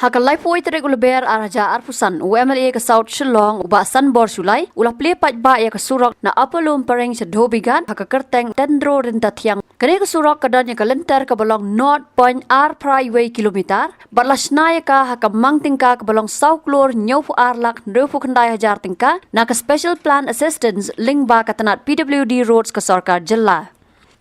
Hakalai poi tere gulber araja arpusan UMLA ke South Shillong uba Sanbor Sulai ulah pli pat ba ya ke surok na apalum pareng sedobigan hakakerteng dendro rinta thiang kene ke surok kadanya ke lenter ke balong North Point R Highway kilometer batlasnaya ka hakamang tingka ke balong South Klor nyofu arlak ndofu kendai hajar tingka na ke Special Plan Assistance lingba katanat PWD Roads ke Sarkar Jilla.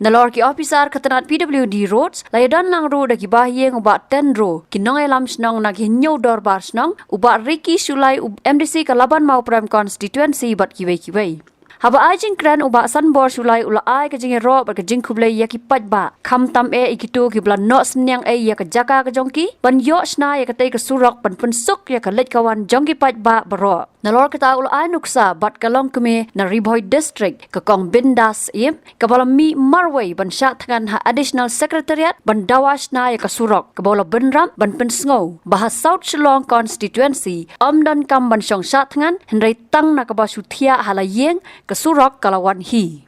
Nalor ki officer katanat PWD Roads layadan lang ro dagi bahyeng uba tendro kinong elam snong nagi nyo dorbar snong uba Ricky Sulai MDC Kalaban Mau Prime Constituency bat kiwei. Haba ajing kran uba Sanbor Sulai ula ai ka jing ro ba ka jing kublai ya ki pat ba kham tam ikitu ki bla no snyang ya ka jaka ka jongki ban yo sna ya ka tei ka surok ban pensuk ya ka let kawan jongki pat ba baro. Nalor kita ula ai nuksa bat kalong keme na Riboy District ka kong bindas im ka bala mi marway ban syak tangan ha additional secretariat ban dawas na ya ka surok ka bala benram ban pensngo bahas South Shillong Constituency omdan kam ban syong syak tangan hendrai tang na ka ba suthia halayeng ka surok kalawan hi.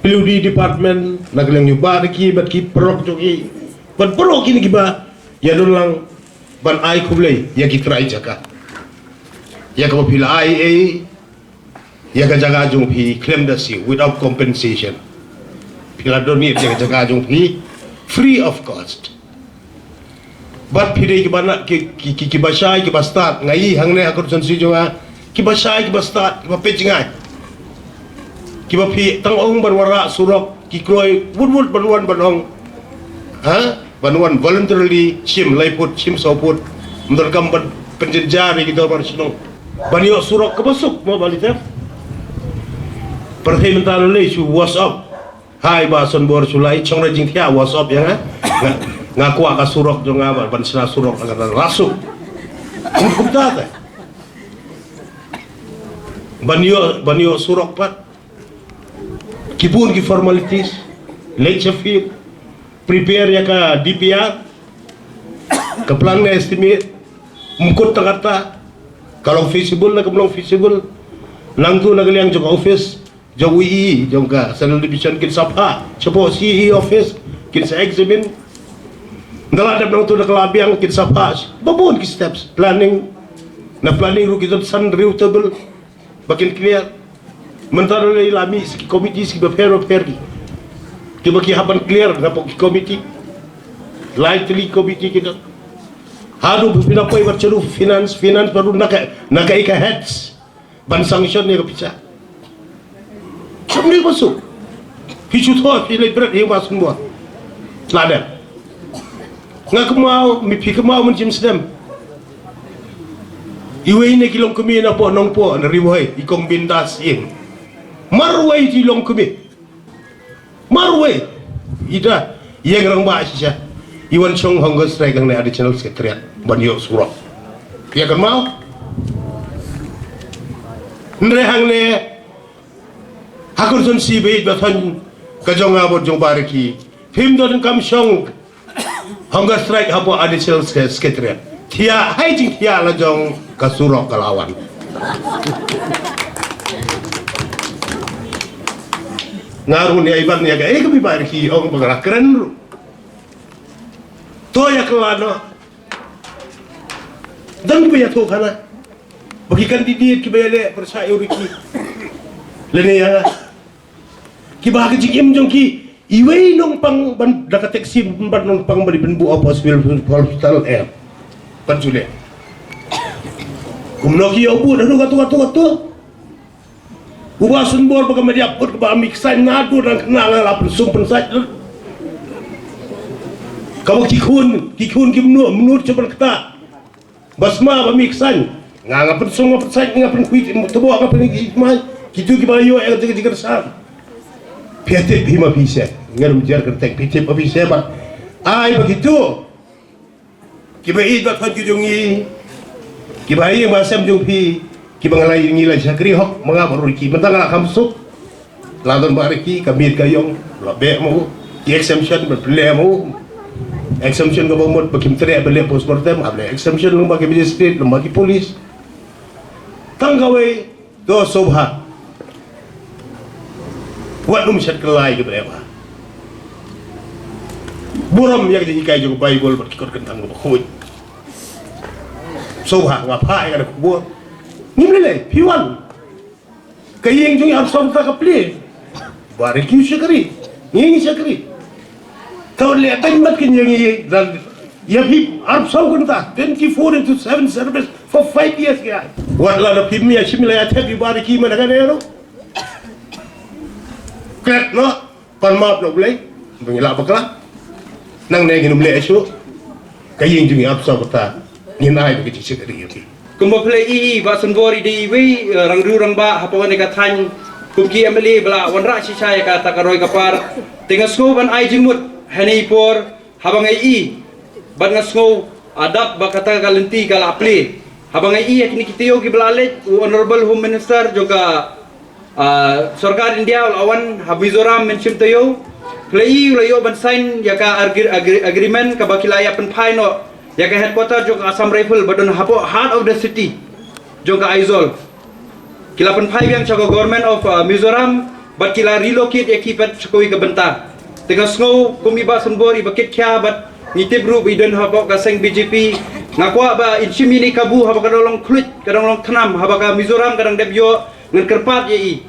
PWD department naglang yuba ki bat ki perok joki ban perok ini kiba ya lang ban ai kublai ya ki trai jaka ya ka pila ai ya ka jaga jung phi claim the sea without compensation pila doni ya ka jaga jung phi free of cost bat pide ki bana ki basai ki bastat ngai hangne akur sonsi jonga ki basai ki bastat ki pechingai kiba pi tang ong banwara surok ki kroi wud banwan banong banwan voluntarily chim laiput chim soput mendorkam penjenjari gitu bar sinong banyo surok kebasuk mo balita perhimpunan le su WhatsApp hai ba Sanbor Sulai chong rajing thia WhatsApp ya ngaku ka surok jong nga ban sina surok agar rasuk kumta ta banyo surok pat kipun ki formalities lecture fee prepare ya ka DPR ke plan na estimate mungkut tangata kalau feasible na belum feasible nangtu nagaliang jong office jong WI jong ka Central Division kin sapa cepo CE office kin sa examine ndaladap nang tu nakalabiang kin sapa babon ki steps planning ru kita san reutable bakin clear mentara lay lami si committee si bapero pergi kiba ki haban clear na po committee lightly committee kita hadu pinapoy barchelu finance baru naka ika heads ban sanction ni kapisa sambil masuk hisu tho pilih berat yang masuk semua lada ngak mau mipi mau mencim sedam iwe ini kilong kemi na po nong po na riway ikong bindas im marway di long kumi marway ida yang rang ba sisa iwan chong honggo strike ang na additional secretariat banyo surok ya kan mau ndre hang ne hakur son si be batan kajong abot jong bariki him don kam chong honggo strike hapo additional secretariat tia haijing tia la jong kasurok kalawan ngaru ni iban ni aga kami bayar ki ong pagara keren ru to ya kelano dan bi ya to kana bagi kandidat ki bayale percaya uriki lene ya ki bahagi jikim jong ki iwe nong pang ban daka taxi ban nong pang bari benbu opos hospital panjule kumno ki obu dadu katu Uba Sanbor baka media put ba miksan ngadu dan kenal lapun sumpun saja. Kamu kikun menurut coba kita. Basma ba miksan ngapun sung ngapun saja ngapun kuit tebo ngapun mai kitu ki bayo jaga sar. PT Bima bisa ngarum jar kertek PT bisa ba ai begitu kibai ba kan jungi kibai masam jung pi kibangalai ngilai sakri hok mengabaru ki mentang kamsuk ladon bariki kamir kayong labe mo exemption berble mo exemption ko mo bakim tere bele postmortem able exemption lo bagi magistrate lo bagi polis tanggawe do sobha wat um shat kelai ke berapa buram yang jadi kai juga bible berkikot kentang ko khoi sobha ngapa ya ada kubur nimle piwan kayeng jung am som ta kaple bariki syakri ngi syakri tau le tan mat kin yang dan ya fi arab sau kun ta 24 into 7 service for 5 years ya wat la pim ya shimla ya tabi bariki mana kan ya no kret no pan map no blai bengila bakla nang ne ginum le asu kayeng jung arab sau ta ni nai bi ci syakri ya kumba play ba sunbori di we rangru rangba hapawan ka than kumki emeli bla wanra shisha ka takaroi kapar tinga sko ban ai jingmut hani por habang ai ban ngasko adap ba kata kalenti kala apli habang ai yakni kitiyo ki blale honorable home minister juga sarkar india awan habizoram mention tayo play layo ban sign yaka agreement ka bakilaya pen phaino yaka headquarter juga Assam Rifle badon hapo heart of the city juga Aizol kila pen phai yang chago government of Mizoram bat kila relocate ekipat chakoi ka benta tengah snow kumiba sunbori bakit kya bat ngitib ru bidon hapo ka seng BJP ngakwa ba inchimini kabu haba kadolong klut kadolong thanam haba ka Mizoram kadang debyo ngan kerpat ye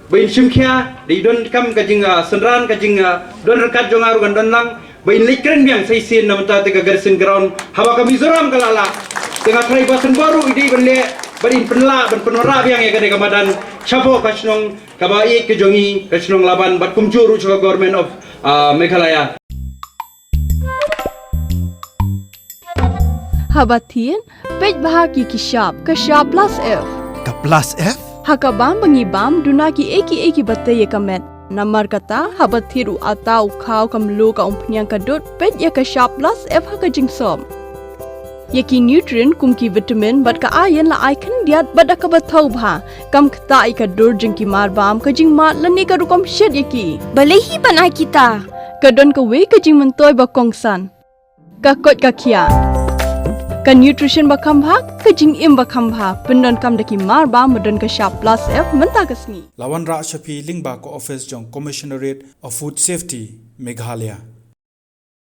ba inchim kya didon kam ka jinga senran ka jinga don rekat jongaru gandon lang ba in likren biang saisin na mata tega garrison ground haba ka Mizoram kalala tengah trai ba sunboru idi benle barin penla ban penora biang ya kade kamadan chapo kasnong kabai ke jongi kasnong laban bat kumjuru choka government of Meghalaya Habatin pej bahagi kishap kashap plus F Ka plus F? hakabam bangibam dunaki eki bataye kamet namar kata habathiru atau khau kamlu ka umpnyang kadut pej ya kashap plus F hakajingsom yaki nutrient kumki vitamin bat ka ayan la icon diat bada ka bathau bha kam khta i ka dur jingki mar bam ka jing ma lani ka rukom shed yaki balehi banai kita kadon ka we ka jing mentoy ba kongsan ka kot ka khia ka nutrition ba kham bha ka jing im ba kham bha pendon kam daki mar ba modon ka sharp plus F menta kasni Lawan Ra Shafi Lingba ko office jong Commissionerate of Food Safety Meghalaya